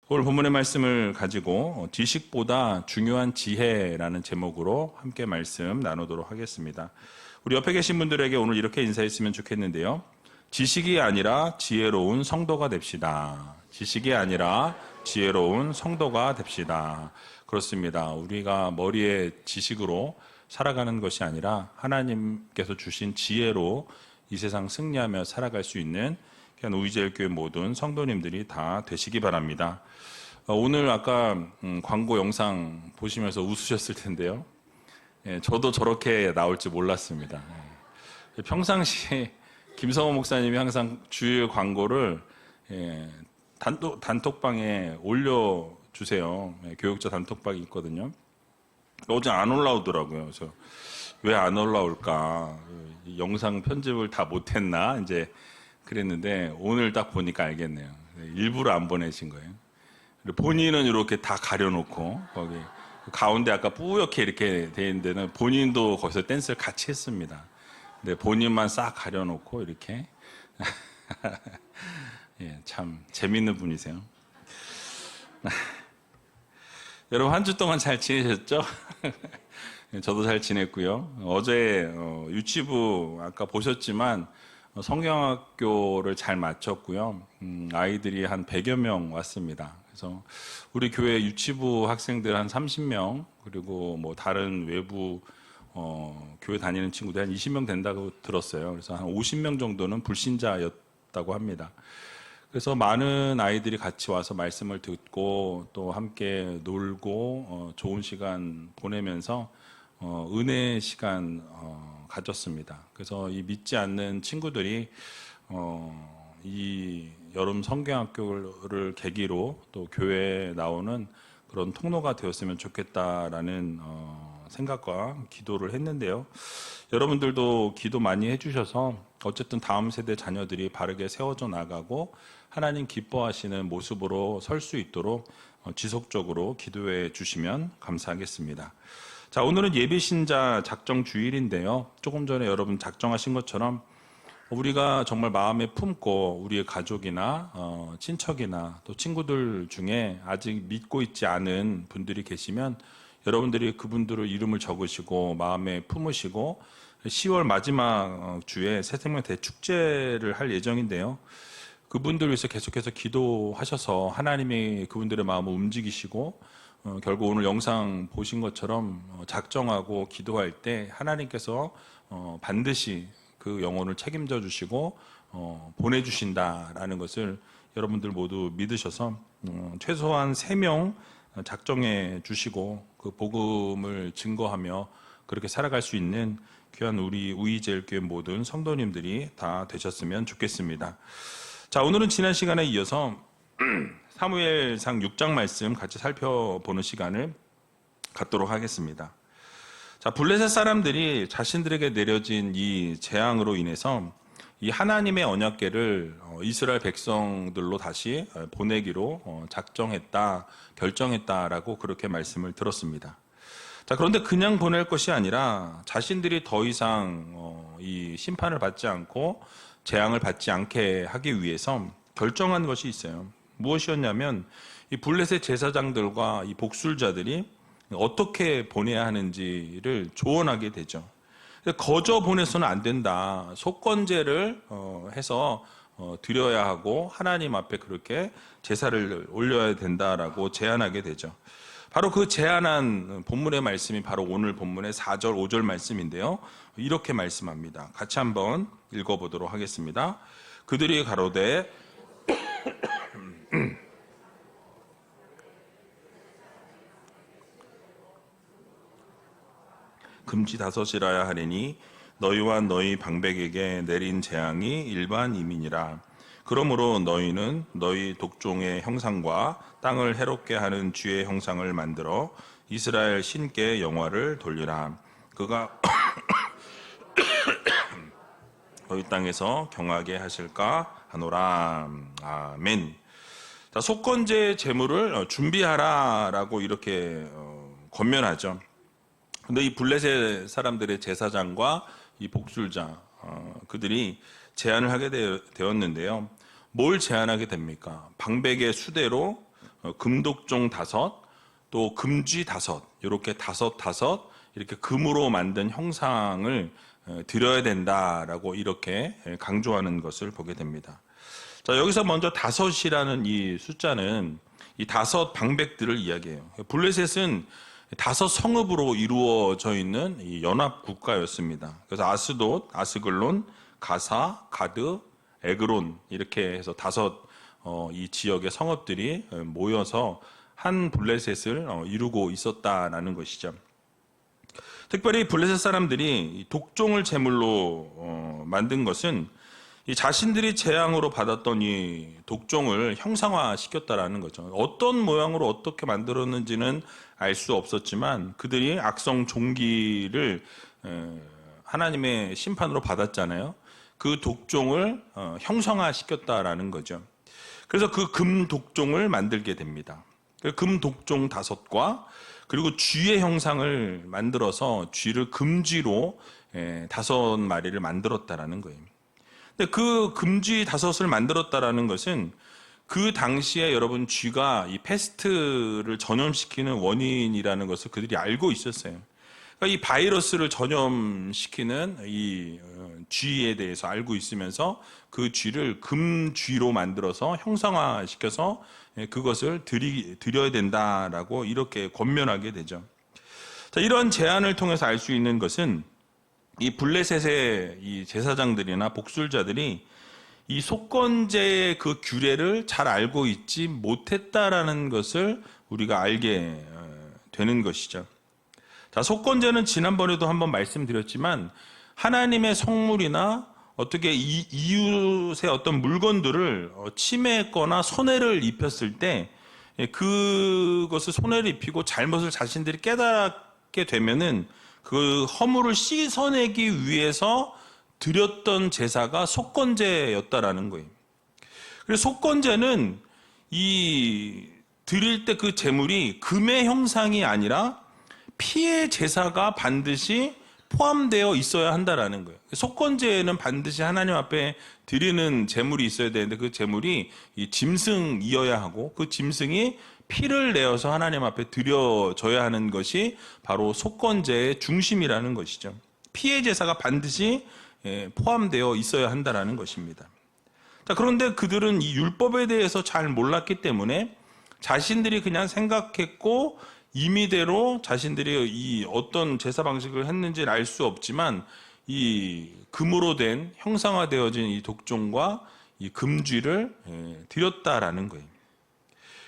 오늘 본문의 말씀을 가지고 지식보다 중요한 지혜라는 제목으로 함께 말씀 나누도록 하겠습니다. 우리 옆에 계신 분들에게 오늘 이렇게 인사했으면 좋겠는데요. 지식이 아니라 지혜로운 성도가 됩시다. 지식이 아니라 지혜로운 성도가 됩시다. 그렇습니다. 우리가 머리에 지식으로 살아가는 것이 아니라 하나님께서 주신 지혜로 이 세상 승리하며 살아갈 수 있는 우이제일교회 모든 성도님들이 다 되시기 바랍니다. 오늘 아까 광고 영상 보시면서 웃으셨을 텐데요. 저도 저렇게 나올 줄 몰랐습니다. 평상시에 김성호 목사님이 항상 주일 광고를 단톡방에 올려주세요. 교육자 단톡방이 있거든요. 어제 안 올라오더라고요. 그래서 왜 안 올라올까? 영상 편집을 다 못했나? 이제 그랬는데 오늘 딱 보니까 알겠네요. 일부러 안 보내신 거예요. 본인은 이렇게 다 가려놓고 거기 가운데 아까 뿌옇게 이렇게 돼 있는 데는 본인도 거기서 댄스를 같이 했습니다. 근데 본인만 싹 가려놓고 이렇게 참 재밌는 분이세요. 여러분 한 주 동안 잘 지내셨죠? 저도 잘 지냈고요. 어제 유치부 아까 보셨지만 성경학교를 잘 마쳤고요. 아이들이 한 100여 명 왔습니다. 그래서 우리 교회 유치부 학생들 한 30명, 그리고 뭐 다른 외부 교회 다니는 친구들 한 20명 된다고 들었어요. 그래서 한 50명 정도는 불신자였다고 합니다. 그래서 많은 아이들이 같이 와서 말씀을 듣고 또 함께 놀고 좋은 시간 보내면서 은혜의 시간 가졌습니다. 그래서 이 믿지 않는 친구들이 이 여름 성경학교를 계기로 또 교회에 나오는 그런 통로가 되었으면 좋겠다라는 생각과 기도를 했는데요. 여러분들도 기도 많이 해주셔서 어쨌든 다음 세대 자녀들이 바르게 세워져 나가고 하나님 기뻐하시는 모습으로 설 수 있도록 지속적으로 기도해 주시면 감사하겠습니다. 자, 오늘은 예비신자 작정 주일인데요. 조금 전에 여러분 작정하신 것처럼 우리가 정말 마음에 품고 우리의 가족이나 친척이나 또 친구들 중에 아직 믿고 있지 않은 분들이 계시면 여러분들이 그분들의 이름을 적으시고 마음에 품으시고 10월 마지막 주에 새생명 대축제를 할 예정인데요. 그분들 위해서 계속해서 기도하셔서 하나님이 그분들의 마음을 움직이시고 결국 오늘 영상 보신 것처럼 작정하고 기도할 때 하나님께서 반드시 그 영혼을 책임져 주시고 보내주신다라는 것을 여러분들 모두 믿으셔서 최소한 3명 작정해 주시고 그 복음을 증거하며 그렇게 살아갈 수 있는 귀한 우리 우이제일교회 모든 성도님들이 다 되셨으면 좋겠습니다. 자, 오늘은 지난 시간에 이어서 사무엘상 6장 말씀 같이 살펴보는 시간을 갖도록 하겠습니다. 자, 블레셋 사람들이 자신들에게 내려진 이 재앙으로 인해서 이 하나님의 언약궤를 이스라엘 백성들로 다시 보내기로 작정했다, 결정했다라고 그렇게 말씀을 들었습니다. 자, 그런데 그냥 보낼 것이 아니라 자신들이 더 이상 이 심판을 받지 않고 재앙을 받지 않게 하기 위해서 결정한 것이 있어요. 무엇이었냐면 이 블레셋 제사장들과 이 복술자들이 어떻게 보내야 하는지를 조언하게 되죠. 거저 보내서는 안 된다. 속건제를 해서 드려야 하고 하나님 앞에 그렇게 제사를 올려야 된다라고 제안하게 되죠. 바로 그 제안한 본문의 말씀이 바로 오늘 본문의 4절, 5절 말씀인데요. 이렇게 말씀합니다. 같이 한번 읽어보도록 하겠습니다. 그들이 가로되 금지 다섯이라야 하리니 너희와 너희 방백에게 내린 재앙이 일반 이민이라. 그러므로 너희는 너희 독종의 형상과 땅을 해롭게 하는 쥐의 형상을 만들어 이스라엘 신께 영화를 돌리라. 그가 너희 땅에서 경하게 하실까 하노라. 아멘. 자, 속건제 제물을 준비하라라고 이렇게 권면하죠. 근데 이 블레셋 사람들의 제사장과 이 복술자 그들이 제안을 하게 되었는데요. 뭘 제안하게 됩니까? 방백의 수대로 금독종 5, 또 금쥐 5, 이렇게 5 이렇게 금으로 만든 형상을 드려야 된다라고 이렇게 강조하는 것을 보게 됩니다. 자, 여기서 먼저 5이라는 이 숫자는 이 5 방백들을 이야기해요. 블레셋은 5 성읍으로 이루어져 있는 이 연합 국가였습니다. 그래서 아스돗, 아스글론, 가사, 가드, 에그론 이렇게 해서 5 이 지역의 성읍들이 모여서 한 블레셋을 이루고 있었다라는 것이죠. 특별히 블레셋 사람들이 독종을 제물로 만든 것은 이 자신들이 재앙으로 받았던 이 독종을 형상화시켰다라는 거죠. 어떤 모양으로 어떻게 만들었는지는 알 수 없었지만 그들이 악성 종기를 하나님의 심판으로 받았잖아요. 그 독종을 형상화시켰다라는 거죠. 그래서 그 금 독종을 만들게 됩니다. 금 독종 5과 그리고 쥐의 형상을 만들어서 쥐를 금쥐로 5마리를 만들었다라는 거예요. 근데 그 금쥐 5을 만들었다라는 것은 그 당시에 여러분 쥐가 이 패스트를 전염시키는 원인이라는 것을 그들이 알고 있었어요. 그러니까 이 바이러스를 전염시키는 이 쥐에 대해서 알고 있으면서 그 쥐를 금쥐로 만들어서 형상화시켜서 그것을 드려야 된다라고 이렇게 권면하게 되죠. 자, 이런 제안을 통해서 알 수 있는 것은 이 블레셋의 이 제사장들이나 복술자들이 이 속건제의 그 규례를 잘 알고 있지 못했다라는 것을 우리가 알게 되는 것이죠. 자, 속건제는 지난번에도 한번 말씀드렸지만 하나님의 성물이나 어떻게 이웃의 어떤 물건들을 침해했거나 손해를 입혔을 때 그것을 손해를 입히고 잘못을 자신들이 깨닫게 되면은 그 허물을 씻어내기 위해서 드렸던 제사가 속건제였다라는 거예요. 그래서 속건제는 이 드릴 때 그 제물이 금의 형상이 아니라 피의 제사가 반드시 포함되어 있어야 한다라는 거예요. 속건제에는 반드시 하나님 앞에 드리는 제물이 있어야 되는데 그 제물이 이 짐승이어야 하고 그 짐승이 피를 내어서 하나님 앞에 드려져야 하는 것이 바로 속건제의 중심이라는 것이죠. 피의 제사가 반드시 포함되어 있어야 한다라는 것입니다. 자, 그런데 그들은 이 율법에 대해서 잘 몰랐기 때문에 자신들이 그냥 생각했고 임의대로 자신들이 이 어떤 제사 방식을 했는지는 알 수 없지만 이 금으로 된 형상화되어진 이 독종과 이 금쥐를 드렸다라는 거예요.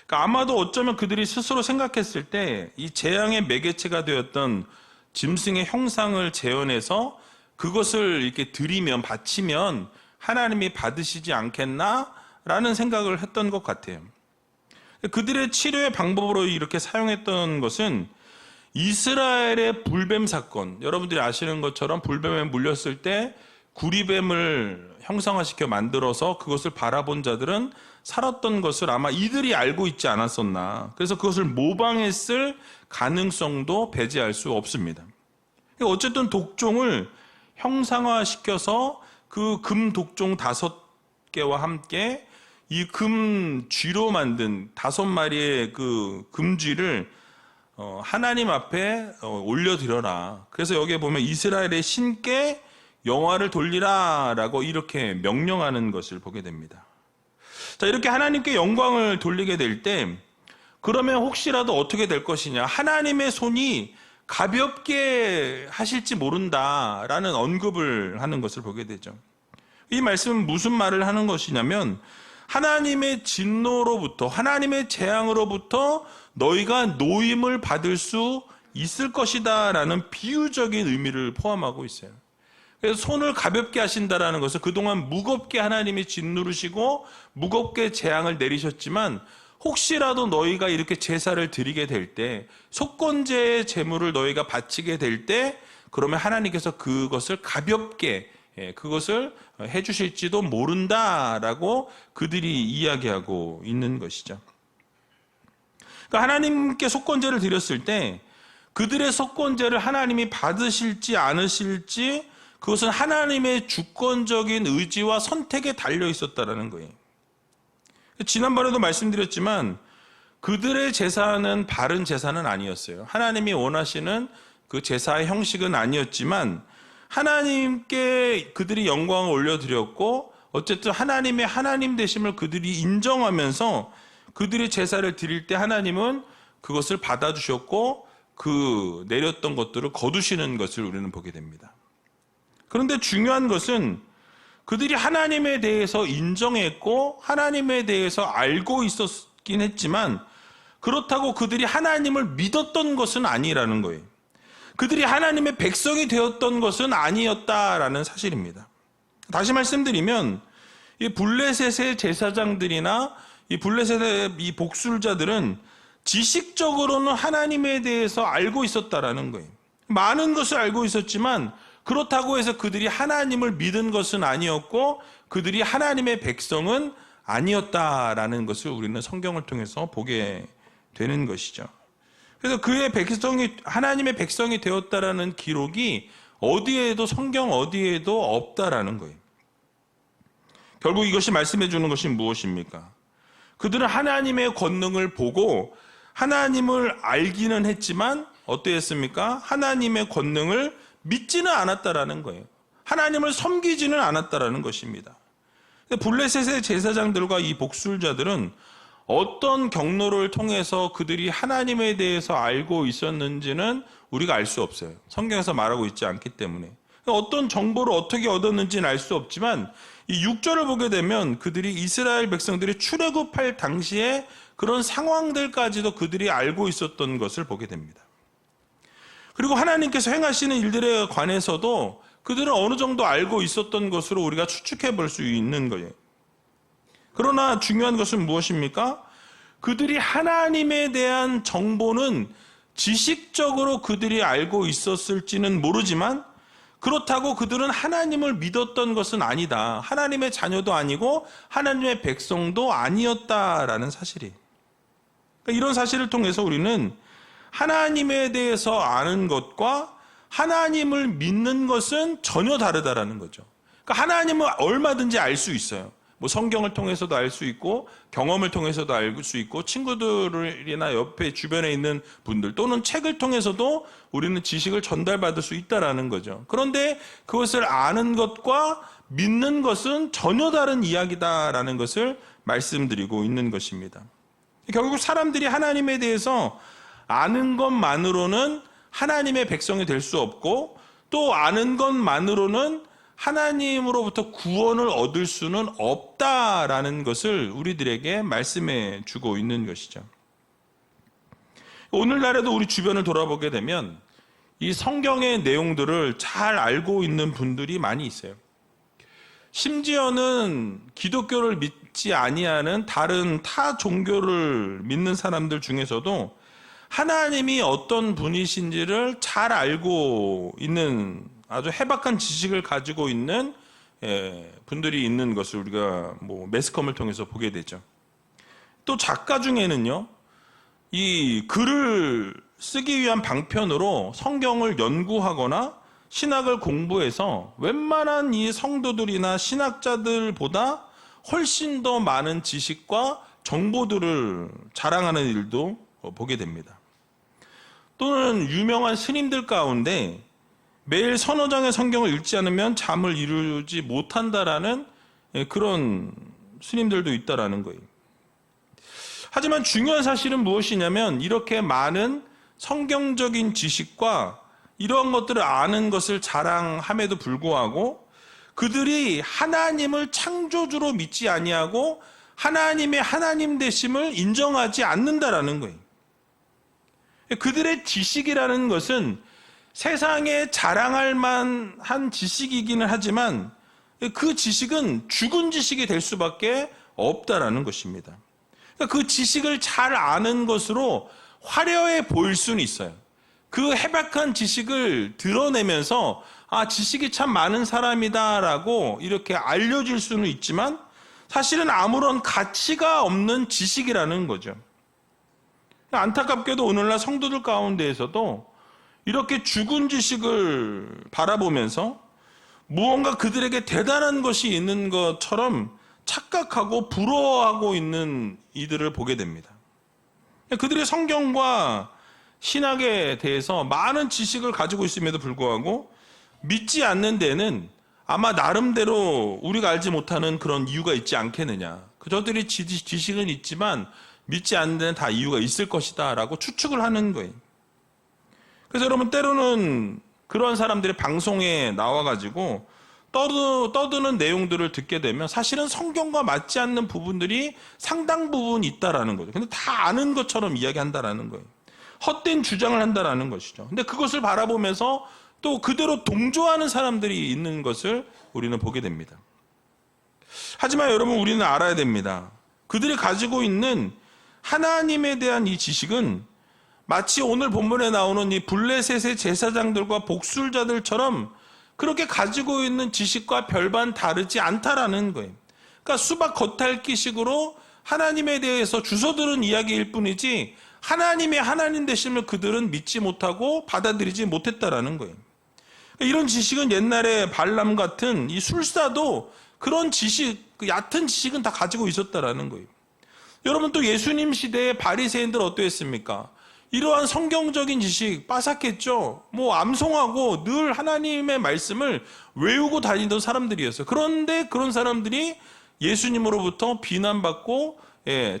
그러니까 아마도 어쩌면 그들이 스스로 생각했을 때 이 재앙의 매개체가 되었던 짐승의 형상을 재현해서 그것을 이렇게 드리면 바치면 하나님이 받으시지 않겠나라는 생각을 했던 것 같아요. 그들의 치료의 방법으로 이렇게 사용했던 것은 이스라엘의 불뱀 사건, 여러분들이 아시는 것처럼 불뱀에 물렸을 때 구리뱀을 형상화시켜 만들어서 그것을 바라본 자들은 살았던 것을 아마 이들이 알고 있지 않았었나. 그래서 그것을 모방했을 가능성도 배제할 수 없습니다. 어쨌든 독종을 형상화시켜서 그 금 독종 5개와 함께 이 금쥐로 만든 5마리의 그 금쥐를 하나님 앞에 올려드려라. 그래서 여기에 보면 이스라엘의 신께 영화를 돌리라 라고 이렇게 명령하는 것을 보게 됩니다. 자, 이렇게 하나님께 영광을 돌리게 될 때 그러면 혹시라도 어떻게 될 것이냐, 하나님의 손이 가볍게 하실지 모른다라는 언급을 하는 것을 보게 되죠. 이 말씀은 무슨 말을 하는 것이냐면 하나님의 진노로부터, 하나님의 재앙으로부터 너희가 노임을 받을 수 있을 것이다 라는 비유적인 의미를 포함하고 있어요. 그래서 손을 가볍게 하신다라는 것은 그동안 무겁게 하나님이 짓누르시고 무겁게 재앙을 내리셨지만 혹시라도 너희가 이렇게 제사를 드리게 될 때, 속건제의 제물을 너희가 바치게 될 때 그러면 하나님께서 그것을 가볍게 그것을 해주실지도 모른다라고 그들이 이야기하고 있는 것이죠. 그러니까 하나님께 속건제를 드렸을 때 그들의 속건제를 하나님이 받으실지 않으실지 그것은 하나님의 주권적인 의지와 선택에 달려 있었다라는 거예요. 지난번에도 말씀드렸지만 그들의 제사는 바른 제사는 아니었어요. 하나님이 원하시는 그 제사의 형식은 아니었지만 하나님께 그들이 영광을 올려드렸고 어쨌든 하나님의 하나님 되심을 그들이 인정하면서 그들이 제사를 드릴 때 하나님은 그것을 받아주셨고 그 내렸던 것들을 거두시는 것을 우리는 보게 됩니다. 그런데 중요한 것은 그들이 하나님에 대해서 인정했고 하나님에 대해서 알고 있었긴 했지만 그렇다고 그들이 하나님을 믿었던 것은 아니라는 거예요. 그들이 하나님의 백성이 되었던 것은 아니었다라는 사실입니다. 다시 말씀드리면 이 블레셋의 제사장들이나 이 블레셋의 이 복술자들은 지식적으로는 하나님에 대해서 알고 있었다라는 거예요. 많은 것을 알고 있었지만 그렇다고 해서 그들이 하나님을 믿은 것은 아니었고 그들이 하나님의 백성은 아니었다라는 것을 우리는 성경을 통해서 보게 되는 것이죠. 그래서 그의 백성이 하나님의 백성이 되었다라는 기록이 어디에도 성경 어디에도 없다라는 거예요. 결국 이것이 말씀해 주는 것이 무엇입니까? 그들은 하나님의 권능을 보고 하나님을 알기는 했지만 어떠했습니까? 하나님의 권능을 믿지는 않았다라는 거예요. 하나님을 섬기지는 않았다라는 것입니다. 블레셋의 제사장들과 이 복술자들은 어떤 경로를 통해서 그들이 하나님에 대해서 알고 있었는지는 우리가 알 수 없어요. 성경에서 말하고 있지 않기 때문에. 어떤 정보를 어떻게 얻었는지는 알 수 없지만 이 6절을 보게 되면 그들이 이스라엘 백성들이 출애굽할 당시에 그런 상황들까지도 그들이 알고 있었던 것을 보게 됩니다. 그리고 하나님께서 행하시는 일들에 관해서도 그들은 어느 정도 알고 있었던 것으로 우리가 추측해 볼 수 있는 거예요. 그러나 중요한 것은 무엇입니까? 그들이 하나님에 대한 정보는 지식적으로 그들이 알고 있었을지는 모르지만 그렇다고 그들은 하나님을 믿었던 것은 아니다. 하나님의 자녀도 아니고 하나님의 백성도 아니었다라는 사실이에요. 그러니까 이런 사실을 통해서 우리는 하나님에 대해서 아는 것과 하나님을 믿는 것은 전혀 다르다라는 거죠. 그러니까 하나님은 얼마든지 알 수 있어요. 뭐 성경을 통해서도 알 수 있고 경험을 통해서도 알 수 있고 친구들이나 옆에 주변에 있는 분들 또는 책을 통해서도 우리는 지식을 전달받을 수 있다라는 거죠. 그런데 그것을 아는 것과 믿는 것은 전혀 다른 이야기다라는 것을 말씀드리고 있는 것입니다. 결국 사람들이 하나님에 대해서 아는 것만으로는 하나님의 백성이 될 수 없고 또 아는 것만으로는 하나님으로부터 구원을 얻을 수는 없다라는 것을 우리들에게 말씀해 주고 있는 것이죠. 오늘날에도 우리 주변을 돌아보게 되면 이 성경의 내용들을 잘 알고 있는 분들이 많이 있어요. 심지어는 기독교를 믿지 아니하는 다른 타 종교를 믿는 사람들 중에서도 하나님이 어떤 분이신지를 잘 알고 있는 아주 해박한 지식을 가지고 있는 분들이 있는 것을 우리가 매스컴을 통해서 보게 되죠. 또 작가 중에는요, 이 글을 쓰기 위한 방편으로 성경을 연구하거나 신학을 공부해서 웬만한 이 성도들이나 신학자들보다 훨씬 더 많은 지식과 정보들을 자랑하는 일도 보게 됩니다. 또는 유명한 스님들 가운데 매일 서너 장의 성경을 읽지 않으면 잠을 이루지 못한다라는 그런 스님들도 있다라는 거예요. 하지만 중요한 사실은 무엇이냐면 이렇게 많은 성경적인 지식과 이러한 것들을 아는 것을 자랑함에도 불구하고 그들이 하나님을 창조주로 믿지 아니하고 하나님의 하나님 되심을 인정하지 않는다라는 거예요. 그들의 지식이라는 것은 세상에 자랑할 만한 지식이기는 하지만 그 지식은 죽은 지식이 될 수밖에 없다라는 것입니다. 그 지식을 잘 아는 것으로 화려해 보일 수는 있어요. 그 해박한 지식을 드러내면서 지식이 참 많은 사람이다라고 이렇게 알려줄 수는 있지만 사실은 아무런 가치가 없는 지식이라는 거죠. 안타깝게도 오늘날 성도들 가운데에서도 이렇게 죽은 지식을 바라보면서 무언가 그들에게 대단한 것이 있는 것처럼 착각하고 부러워하고 있는 이들을 보게 됩니다. 그들이 성경과 신학에 대해서 많은 지식을 가지고 있음에도 불구하고 믿지 않는 데는 아마 나름대로 우리가 알지 못하는 그런 이유가 있지 않겠느냐. 저들이 지식은 있지만 믿지 않는 데는 다 이유가 있을 것이다 라고 추측을 하는 거예요. 그래서 여러분, 때로는 그런 사람들이 방송에 나와가지고 떠드는 내용들을 듣게 되면 사실은 성경과 맞지 않는 부분들이 상당 부분 있다라는 거죠. 근데 다 아는 것처럼 이야기한다라는 거예요. 헛된 주장을 한다라는 것이죠. 근데 그것을 바라보면서 또 그대로 동조하는 사람들이 있는 것을 우리는 보게 됩니다. 하지만 여러분, 우리는 알아야 됩니다. 그들이 가지고 있는 하나님에 대한 이 지식은 마치 오늘 본문에 나오는 이 블레셋의 제사장들과 복술자들처럼 그렇게 가지고 있는 지식과 별반 다르지 않다라는 거예요. 그러니까 수박 겉핥기식으로 하나님에 대해서 주워들은 이야기일 뿐이지 하나님의 하나님 되심을 그들은 믿지 못하고 받아들이지 못했다라는 거예요. 이런 지식은 옛날에 발람 같은 이 술사도 그런 지식, 얕은 지식은 다 가지고 있었다라는 거예요. 여러분, 또 예수님 시대의 바리새인들 어떠했습니까? 이러한 성경적인 지식 빠삭했죠. 암송하고 늘 하나님의 말씀을 외우고 다니던 사람들이었어요. 그런데 그런 사람들이 예수님으로부터 비난받고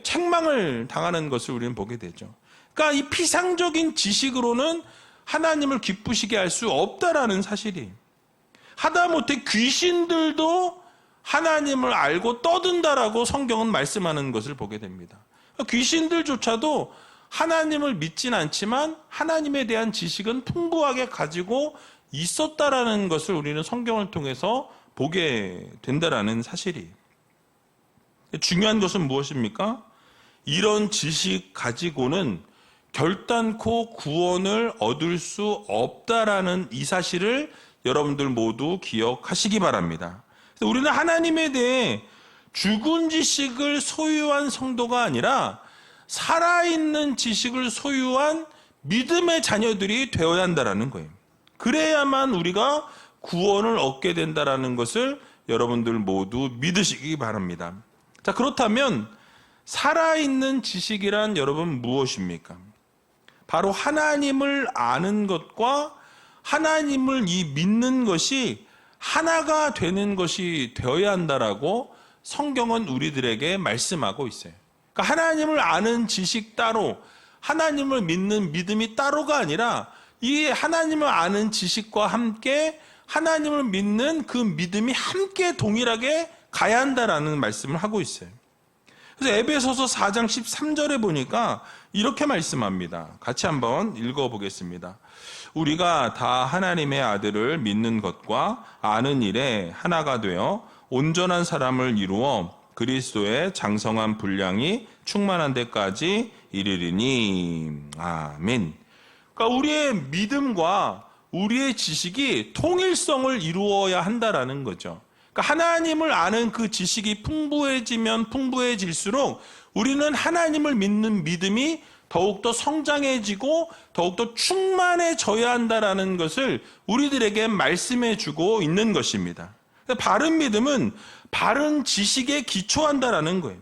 책망을 당하는 것을 우리는 보게 되죠. 그러니까 이 피상적인 지식으로는 하나님을 기쁘시게 할 수 없다라는 사실이, 하다못해 귀신들도 하나님을 알고 떠든다라고 성경은 말씀하는 것을 보게 됩니다. 귀신들조차도 하나님을 믿진 않지만 하나님에 대한 지식은 풍부하게 가지고 있었다라는 것을 우리는 성경을 통해서 보게 된다라는 사실이. 중요한 것은 무엇입니까? 이런 지식 가지고는 결단코 구원을 얻을 수 없다라는 이 사실을 여러분들 모두 기억하시기 바랍니다. 우리는 하나님에 대해 죽은 지식을 소유한 성도가 아니라 살아있는 지식을 소유한 믿음의 자녀들이 되어야 한다는 거예요. 그래야만 우리가 구원을 얻게 된다는 것을 여러분들 모두 믿으시기 바랍니다. 자, 그렇다면 살아있는 지식이란 여러분 무엇입니까? 바로 하나님을 아는 것과 하나님을 믿는 것이 하나가 되는 것이 되어야 한다라고 성경은 우리들에게 말씀하고 있어요. 그러니까 하나님을 아는 지식 따로, 하나님을 믿는 믿음이 따로가 아니라 이 하나님을 아는 지식과 함께 하나님을 믿는 그 믿음이 함께 동일하게 가야 한다라는 말씀을 하고 있어요. 그래서 에베소서 4장 13절에 보니까 이렇게 말씀합니다. 같이 한번 읽어보겠습니다. 우리가 다 하나님의 아들을 믿는 것과 아는 일에 하나가 되어 온전한 사람을 이루어 그리스도의 장성한 분량이 충만한 데까지 이르리니. 아멘. 그러니까 우리의 믿음과 우리의 지식이 통일성을 이루어야 한다라는 거죠. 그러니까 하나님을 아는 그 지식이 풍부해지면 풍부해질수록 우리는 하나님을 믿는 믿음이 더욱더 성장해지고 더욱더 충만해져야 한다라는 것을 우리들에게 말씀해 주고 있는 것입니다. 바른 믿음은 바른 지식에 기초한다라는 거예요.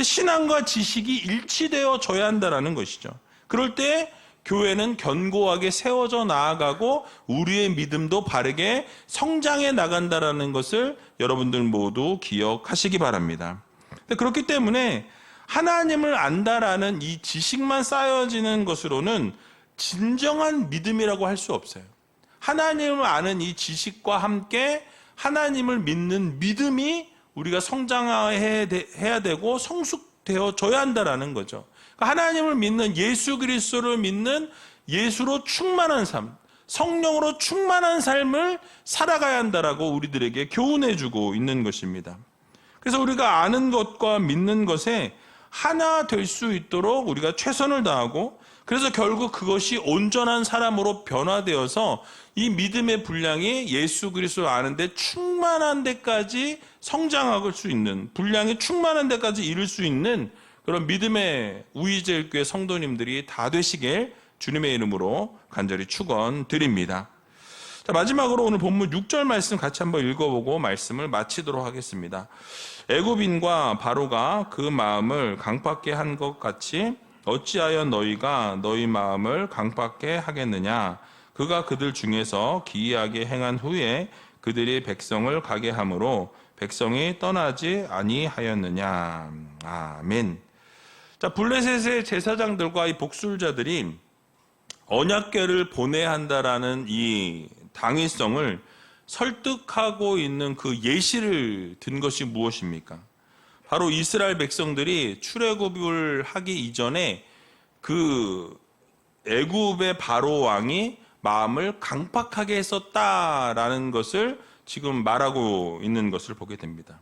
신앙과 지식이 일치되어져야 한다라는 것이죠. 그럴 때 교회는 견고하게 세워져 나아가고 우리의 믿음도 바르게 성장해 나간다라는 것을 여러분들 모두 기억하시기 바랍니다. 그렇기 때문에 하나님을 안다라는 이 지식만 쌓여지는 것으로는 진정한 믿음이라고 할 수 없어요. 하나님을 아는 이 지식과 함께 하나님을 믿는 믿음이 우리가 성장해야 되고 성숙되어져야 한다라는 거죠. 하나님을 믿는 예수 그리스도를 믿는 예수로 충만한 삶, 성령으로 충만한 삶을 살아가야 한다라고 우리들에게 교훈해주고 있는 것입니다. 그래서 우리가 아는 것과 믿는 것에 하나 될 수 있도록 우리가 최선을 다하고, 그래서 결국 그것이 온전한 사람으로 변화되어서 이 믿음의 분량이 예수 그리스도를 아는데 충만한 데까지 성장할 수 있는, 분량이 충만한 데까지 이룰 수 있는 그런 믿음의 우이제일교회 성도님들이 다 되시길 주님의 이름으로 간절히 축원드립니다. 자, 마지막으로 오늘 본문 6절 말씀 같이 한번 읽어보고 말씀을 마치도록 하겠습니다. 애굽인과 바로가 그 마음을 강팍게 한 것 같이 어찌하여 너희가 너희 마음을 강팍해 하겠느냐? 그가 그들 중에서 기이하게 행한 후에 그들이 백성을 가게 함으로 백성이 떠나지 아니하였느냐? 아멘. 자, 블레셋의 제사장들과 이 복술자들이 언약궤를 보내야 한다라는 이 당위성을 설득하고 있는 그 예시를 든 것이 무엇입니까? 바로 이스라엘 백성들이 출애굽을 하기 이전에 그 애굽의 바로 왕이 마음을 강팍하게 했었다라는 것을 지금 말하고 있는 것을 보게 됩니다.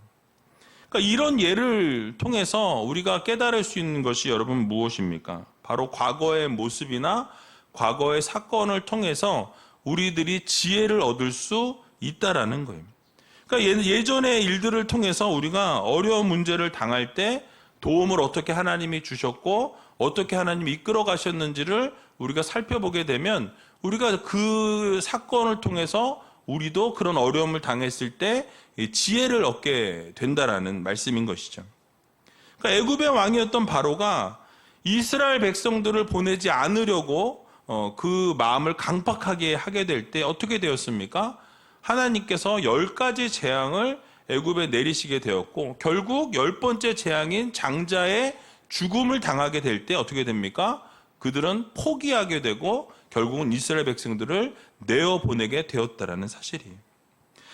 그러니까 이런 예를 통해서 우리가 깨달을 수 있는 것이 여러분 무엇입니까? 바로 과거의 모습이나 과거의 사건을 통해서 우리들이 지혜를 얻을 수 있다라는 거예요. 그러니까 예전의 일들을 통해서 우리가 어려운 문제를 당할 때 도움을 어떻게 하나님이 주셨고 어떻게 하나님이 이끌어 가셨는지를 우리가 살펴보게 되면 우리가 그 사건을 통해서 우리도 그런 어려움을 당했을 때 지혜를 얻게 된다라는 말씀인 것이죠. 그러니까 애굽의 왕이었던 바로가 이스라엘 백성들을 보내지 않으려고 그 마음을 강팍하게 하게 될 때 어떻게 되었습니까? 하나님께서 10가지 재앙을 애굽에 내리시게 되었고 결국 10번째 재앙인 장자의 죽음을 당하게 될 때 어떻게 됩니까? 그들은 포기하게 되고 결국은 이스라엘 백성들을 내어보내게 되었다라는 사실이에요.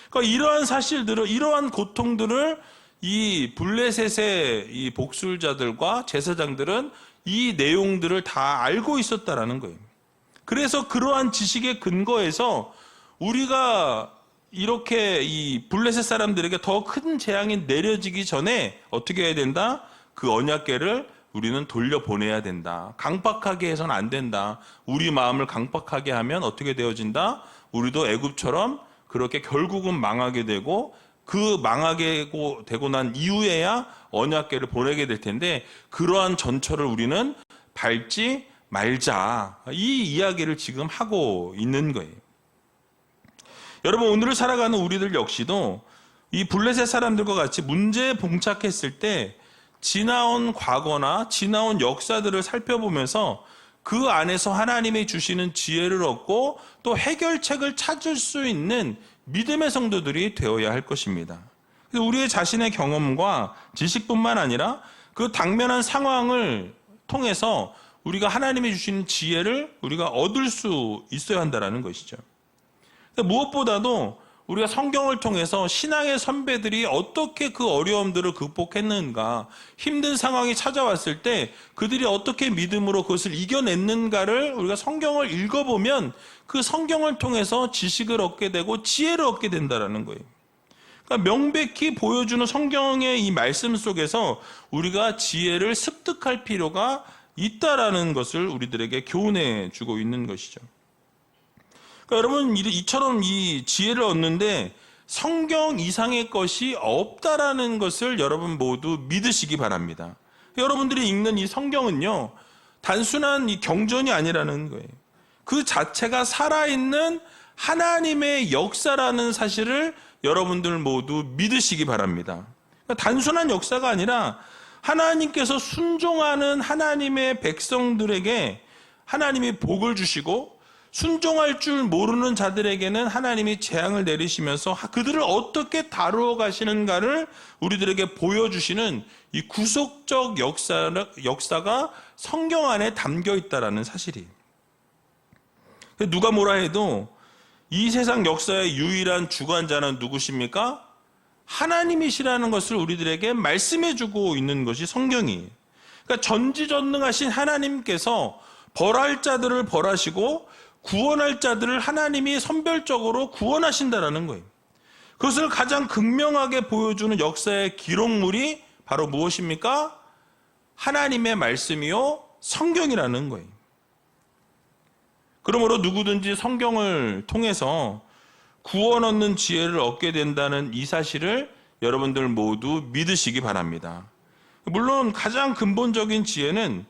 그러니까 이러한 사실들을, 이러한 고통들을 이 블레셋의 이 복술자들과 제사장들은 이 내용들을 다 알고 있었다라는 거예요. 그래서 그러한 지식의 근거에서 우리가 이렇게 이 블레셋 사람들에게 더 큰 재앙이 내려지기 전에 어떻게 해야 된다? 그 언약궤를 우리는 돌려보내야 된다. 강팍하게 해서는 안 된다. 우리 마음을 강팍하게 하면 어떻게 되어진다? 우리도 애굽처럼 그렇게 결국은 망하게 되고 그 망하게 되고 난 이후에야 언약궤를 보내게 될 텐데 그러한 전철을 우리는 밟지 말자. 이 이야기를 지금 하고 있는 거예요. 여러분 오늘을 살아가는 우리들 역시도 이 블레셋 사람들과 같이 문제에 봉착했을 때 지나온 과거나 지나온 역사들을 살펴보면서 그 안에서 하나님이 주시는 지혜를 얻고 또 해결책을 찾을 수 있는 믿음의 성도들이 되어야 할 것입니다. 우리의 자신의 경험과 지식뿐만 아니라 그 당면한 상황을 통해서 우리가 하나님이 주시는 지혜를 우리가 얻을 수 있어야 한다는 것이죠. 무엇보다도 우리가 성경을 통해서 신앙의 선배들이 어떻게 그 어려움들을 극복했는가, 힘든 상황이 찾아왔을 때 그들이 어떻게 믿음으로 그것을 이겨냈는가를 우리가 성경을 읽어보면 그 성경을 통해서 지식을 얻게 되고 지혜를 얻게 된다는 거예요. 그러니까 명백히 보여주는 성경의 이 말씀 속에서 우리가 지혜를 습득할 필요가 있다라는 것을 우리들에게 교훈해 주고 있는 것이죠. 그러니까 여러분 이처럼 이 지혜를 얻는데 성경 이상의 것이 없다라는 것을 여러분 모두 믿으시기 바랍니다. 여러분들이 읽는 이 성경은요 단순한 이 경전이 아니라는 거예요. 그 자체가 살아있는 하나님의 역사라는 사실을 여러분들 모두 믿으시기 바랍니다. 그러니까 단순한 역사가 아니라 하나님께서 순종하는 하나님의 백성들에게 하나님이 복을 주시고 순종할 줄 모르는 자들에게는 하나님이 재앙을 내리시면서 그들을 어떻게 다루어 가시는가를 우리들에게 보여주시는 이 구속적 역사가 성경 안에 담겨 있다는 사실이에요. 누가 뭐라 해도 이 세상 역사의 유일한 주관자는 누구십니까? 하나님이시라는 것을 우리들에게 말씀해주고 있는 것이 성경이에요. 그러니까 전지전능하신 하나님께서 벌할 자들을 벌하시고 구원할 자들을 하나님이 선별적으로 구원하신다라는 거예요. 그것을 가장 극명하게 보여주는 역사의 기록물이 바로 무엇입니까? 하나님의 말씀이요 성경이라는 거예요. 그러므로 누구든지 성경을 통해서 구원 얻는 지혜를 얻게 된다는 이 사실을 여러분들 모두 믿으시기 바랍니다. 물론 가장 근본적인 지혜는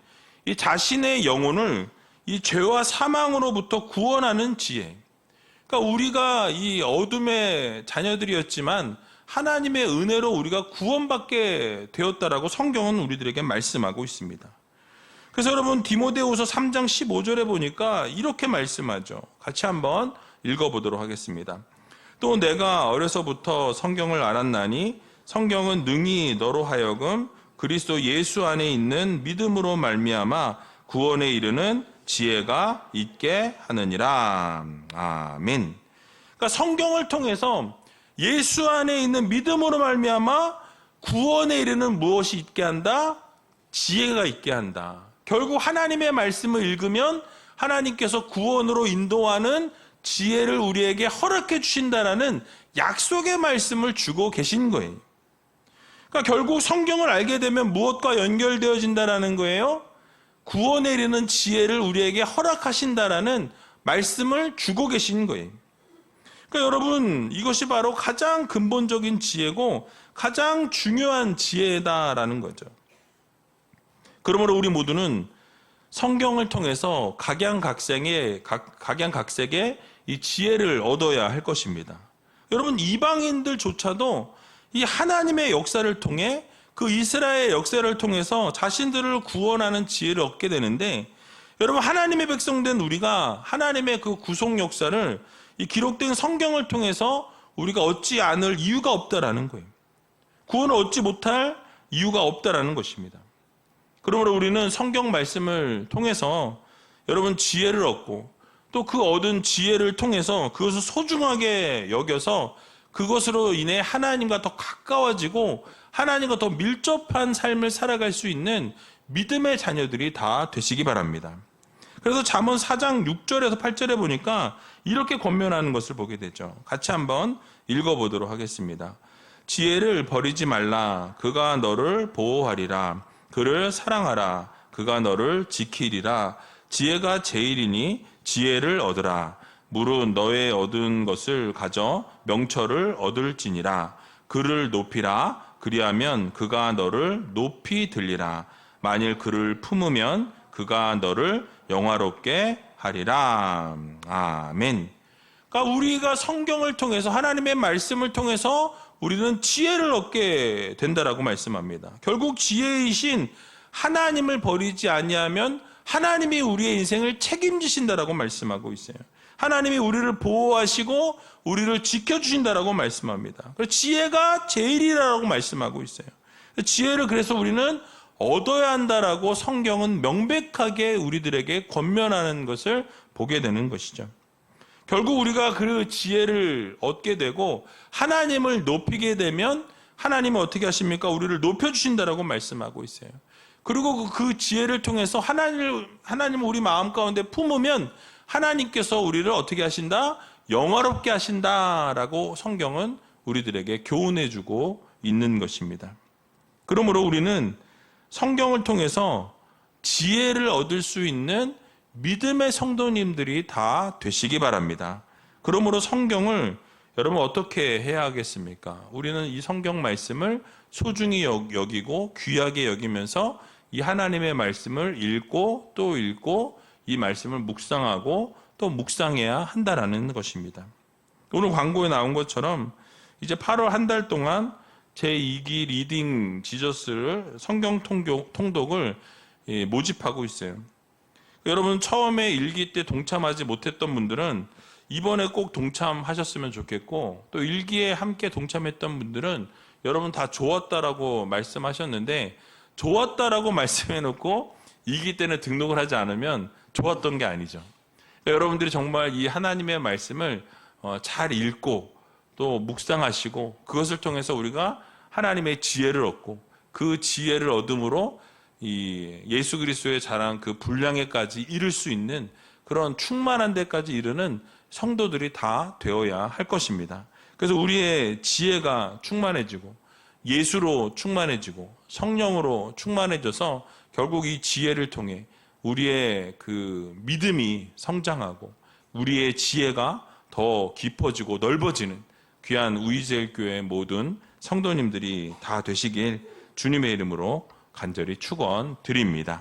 이 자신의 영혼을 이 죄와 사망으로부터 구원하는 지혜. 그러니까 우리가 이 어둠의 자녀들이었지만 하나님의 은혜로 우리가 구원받게 되었다라고 성경은 우리들에게 말씀하고 있습니다. 그래서 여러분 디모데후서 3장 15절에 보니까 이렇게 말씀하죠. 같이 한번 읽어보도록 하겠습니다. 또 내가 어려서부터 성경을 알았나니 성경은 능히 너로 하여금 그리스도 예수 안에 있는 믿음으로 말미암아 구원에 이르는 지혜가 있게 하느니라. 아멘. 그러니까 성경을 통해서 예수 안에 있는 믿음으로 말미암아 구원에 이르는 무엇이 있게 한다? 지혜가 있게 한다. 결국 하나님의 말씀을 읽으면 하나님께서 구원으로 인도하는 지혜를 우리에게 허락해 주신다라는 약속의 말씀을 주고 계신 거예요. 그러니까 결국 성경을 알게 되면 무엇과 연결되어진다라는 거예요? 구원에 이르는 지혜를 우리에게 허락하신다라는 말씀을 주고 계신 거예요. 그러니까 여러분, 이것이 바로 가장 근본적인 지혜고 가장 중요한 지혜다라는 거죠. 그러므로 우리 모두는 성경을 통해서 각양각색의 이 지혜를 얻어야 할 것입니다. 여러분, 이방인들조차도 이 하나님의 역사를 통해 그 이스라엘 역사를 통해서 자신들을 구원하는 지혜를 얻게 되는데, 여러분, 하나님의 백성된 우리가 하나님의 그 구속 역사를 이 기록된 성경을 통해서 우리가 얻지 않을 이유가 없다라는 거예요. 구원을 얻지 못할 이유가 없다라는 것입니다. 그러므로 우리는 성경 말씀을 통해서 여러분 지혜를 얻고 또 그 얻은 지혜를 통해서 그것을 소중하게 여겨서 그것으로 인해 하나님과 더 가까워지고 하나님과 더 밀접한 삶을 살아갈 수 있는 믿음의 자녀들이 다 되시기 바랍니다. 그래서 잠언 4장 6절에서 8절에 보니까 이렇게 권면하는 것을 보게 되죠. 같이 한번 읽어보도록 하겠습니다. 지혜를 버리지 말라. 그가 너를 보호하리라. 그를 사랑하라. 그가 너를 지키리라. 지혜가 제일이니 지혜를 얻으라. 무릇 너의 얻은 것을 가져 명철을 얻을지니라. 그를 높이라. 그리하면 그가 너를 높이 들리라. 만일 그를 품으면 그가 너를 영화롭게 하리라. 아멘. 그러니까 우리가 성경을 통해서 하나님의 말씀을 통해서 우리는 지혜를 얻게 된다라고 말씀합니다. 결국 지혜이신 하나님을 버리지 아니하면 하나님이 우리의 인생을 책임지신다라고 말씀하고 있어요. 하나님이 우리를 보호하시고 우리를 지켜주신다라고 말씀합니다. 그래서 지혜가 제일이라고 말씀하고 있어요. 지혜를 그래서 우리는 얻어야 한다라고 성경은 명백하게 우리들에게 권면하는 것을 보게 되는 것이죠. 결국 우리가 그 지혜를 얻게 되고 하나님을 높이게 되면 하나님은 어떻게 하십니까? 우리를 높여주신다라고 말씀하고 있어요. 그리고 그 지혜를 통해서 하나님을 우리 마음 가운데 품으면 하나님께서 우리를 어떻게 하신다? 영화롭게 하신다라고 성경은 우리들에게 교훈해주고 있는 것입니다. 그러므로 우리는 성경을 통해서 지혜를 얻을 수 있는 믿음의 성도님들이 다 되시기 바랍니다. 그러므로 성경을 여러분 어떻게 해야 하겠습니까? 우리는 이 성경 말씀을 소중히 여기고 귀하게 여기면서 이 하나님의 말씀을 읽고 또 읽고 이 말씀을 묵상하고 또 묵상해야 한다라는 것입니다. 오늘 광고에 나온 것처럼 이제 8월 한 달 동안 제2기 리딩 지저스를 성경 통독을 모집하고 있어요. 여러분 처음에 일기 때 동참하지 못했던 분들은 이번에 꼭 동참하셨으면 좋겠고, 또 일기에 함께 동참했던 분들은 여러분 다 좋았다라고 말씀하셨는데, 좋았다라고 말씀해놓고 2기 때는 등록을 하지 않으면 좋았던 게 아니죠. 여러분들이 정말 이 하나님의 말씀을 잘 읽고 또 묵상하시고 그것을 통해서 우리가 하나님의 지혜를 얻고 그 지혜를 얻음으로 이 예수 그리스도의 자랑 그 분량에까지 이를 수 있는 그런 충만한 데까지 이르는 성도들이 다 되어야 할 것입니다. 그래서 우리의 지혜가 충만해지고 예수로 충만해지고 성령으로 충만해져서 결국 이 지혜를 통해 우리의 그 믿음이 성장하고 우리의 지혜가 더 깊어지고 넓어지는 귀한 우이제일교회 모든 성도님들이 다 되시길 주님의 이름으로 간절히 축원드립니다.